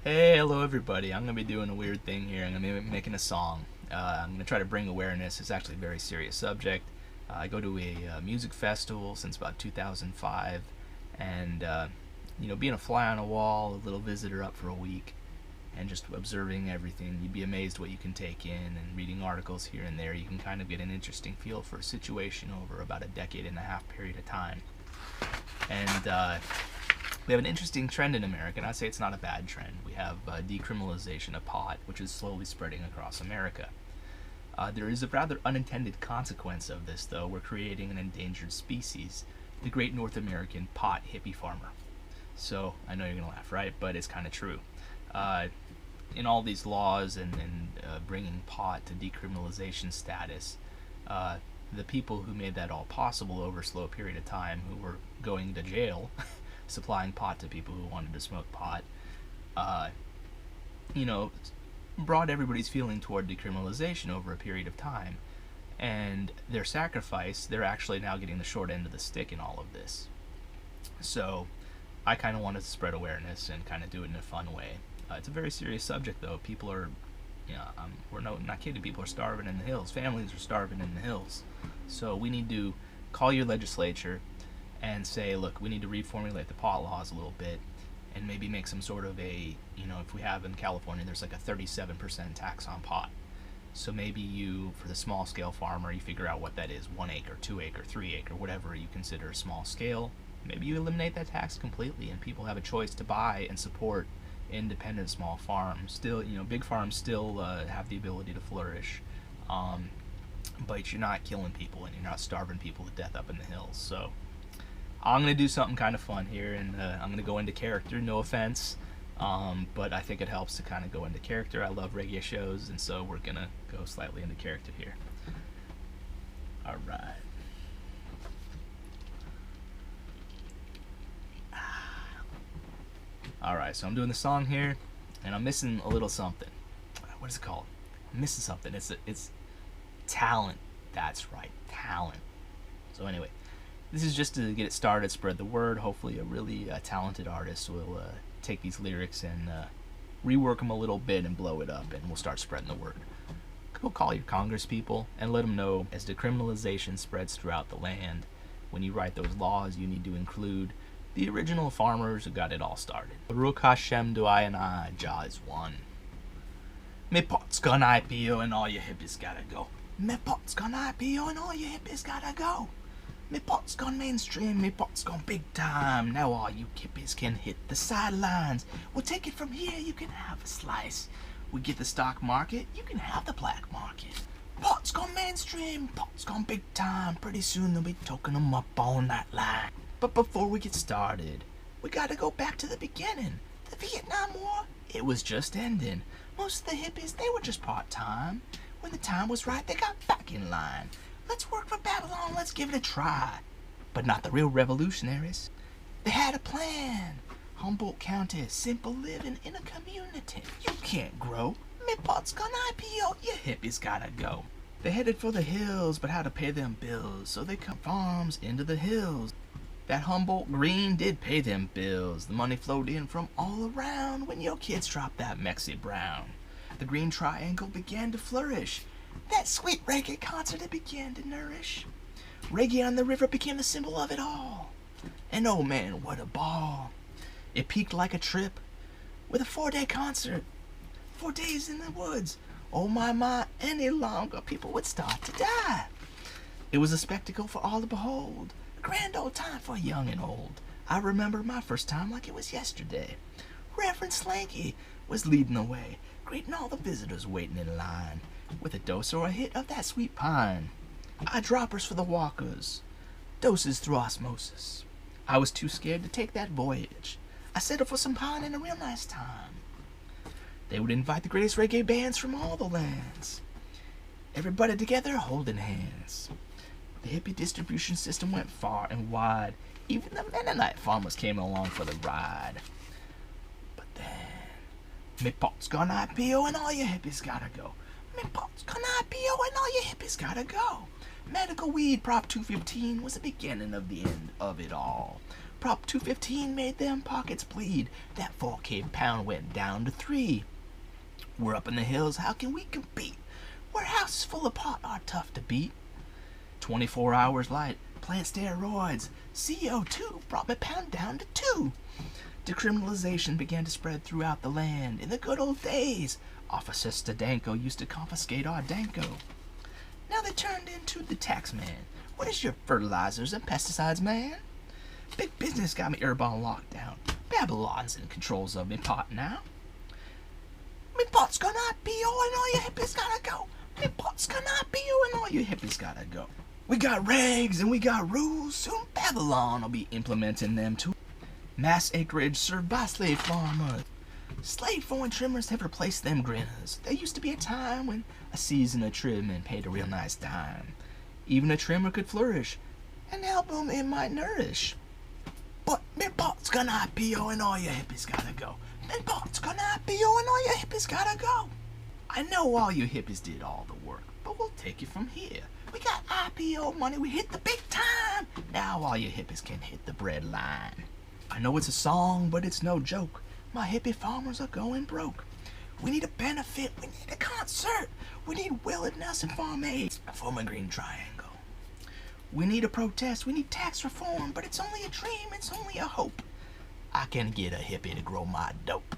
Hey, hello everybody. I'm going to be doing a weird thing here. I'm going to be making a song. I'm going to try to bring awareness. It's actually a very serious subject. I go to a music festival since about 2005, and being a fly on a wall, a little visitor up for a week, and just observing everything, you'd be amazed what you can take in, and reading articles here and there, you can kind of get an interesting feel for a situation over about a decade and a half period of time. And we have an interesting trend in America, and I'd say it's not a bad trend. We have decriminalization of pot, which is slowly spreading across America. There is a rather unintended consequence of this, though. We're creating an endangered species, the great North American pot hippie farmer. So, I know you're going to laugh, right? But it's kind of true. In all these laws and bringing pot to decriminalization status, the people who made that all possible over a slow period of time, who were going to jail, supplying pot to people who wanted to smoke pot, brought everybody's feeling toward decriminalization over a period of time. And their sacrifice, they're actually now getting the short end of the stick in all of this. So I kind of wanted to spread awareness and kind of do it in a fun way. It's a very serious subject, though. People are, we're not kidding, people are starving in the hills. Families are starving in the hills. So we need to call your legislature and say, look, we need to reformulate the pot laws a little bit and maybe make some sort of a, if we have in California, there's like a 37% tax on pot. So maybe you, for the small scale farmer, you figure out what that is, 1 acre, 2 acre, 3 acre, whatever you consider a small scale. Maybe you eliminate that tax completely and people have a choice to buy and support independent small farms. Still, big farms still have the ability to flourish, but you're not killing people and you're not starving people to death up in the hills. So I'm going to do something kind of fun here, and I'm going to go into character, no offense, but I think it helps to kind of go into character. I love reggae shows, and so we're going to go slightly into character here. Alright. Alright, so I'm doing the song here, and I'm missing a little something. What is it called? I'm missing something. It's talent. That's right, talent. So anyway, this is just to get it started, spread the word. Hopefully a really talented artist will take these lyrics and rework them a little bit and blow it up, and we'll start spreading the word. Go call your Congress people and let them know, as decriminalization spreads throughout the land, when you write those laws, you need to include the original farmers who got it all started. Baruch Hashem Duai and I, Jah is one. Me pot's gone IPO and all your hippies gotta go. Me pot's gone IPO and all your hippies gotta go. Me pot's gone mainstream, me pot's gone big time. Now all you hippies can hit the sidelines. We'll take it from here, you can have a slice. We get the stock market, you can have the black market. Pot's gone mainstream, pot's gone big time. Pretty soon they'll be toking them up on that line. But before we get started, we gotta go back to the beginning. The Vietnam War, it was just ending. Most of the hippies, they were just part-time. When the time was right, they got back in line. Let's work for Babylon, let's give it a try. But not the real revolutionaries. They had a plan. Humboldt County, simple living in a community. You can't grow. Me pot's gone IPO, you hippies gotta go. They headed for the hills, but how to pay them bills, so they cut farms into the hills. That Humboldt green did pay them bills. The money flowed in from all around when your kids dropped that Mexi Brown. The green triangle began to flourish. That sweet reggae concert it began to nourish. Reggae on the river became the symbol of it all. And oh man, what a ball. It peaked like a trip with a 4-day concert. 4 days in the woods. Oh my, any longer people would start to die. It was a spectacle for all to behold. Grand old time for young and old. I remember my first time like it was yesterday. Reverend Slanky was leading the way, greeting all the visitors waiting in line, with a dose or a hit of that sweet pine. Eyedroppers for the walkers, doses through osmosis. I was too scared to take that voyage. I settled for some pine and a real nice time. They would invite the greatest reggae bands from all the lands. Everybody together holding hands. The hippie distribution system went far and wide. Even the Mennonite farmers came along for the ride. But then, me pot's gone IPO and all your hippies gotta go. Me pot's gone IPO and all your hippies gotta go. Medical weed Prop 215 was the beginning of the end of it all. Prop 215 made them pockets bleed. That 4K pound went down to 3. We're up in the hills, how can we compete? Where houses full of pot are tough to beat. 24 hours light, plant steroids. CO2 brought my pound down to 2. Decriminalization began to spread throughout the land. In the good old days, Officer Stadenko used to confiscate our Danko. Now they turned into the tax man. What is your fertilizers and pesticides, man? Big business got me herb on lockdown. Babylon's in controls of me pot now. Me pot's gonna IPO and all you hippies gotta go. Me pot's gonna IPO and all you hippies gotta go. We got regs and we got rules. Soon Babylon will be implementing them too. Mass acreage served by slave farmers. Slave phone trimmers have replaced them grinners. There used to be a time when a season of trimming paid a real nice dime. Even a trimmer could flourish. An album it might nourish. But me pot's gonna IPO and all you hippies gotta go. Me pot's gonna IPO and all you hippies gotta go. I know all you hippies did all the work, but we'll take it from here. We got IPO money, we hit the big time. Now all you hippies can hit the bread line. I know it's a song, but it's no joke. My hippie farmers are going broke. We need a benefit, we need a concert. We need willingness and farm aid for my green triangle. We need a protest, we need tax reform, but it's only a dream, it's only a hope. I can get a hippie to grow my dope.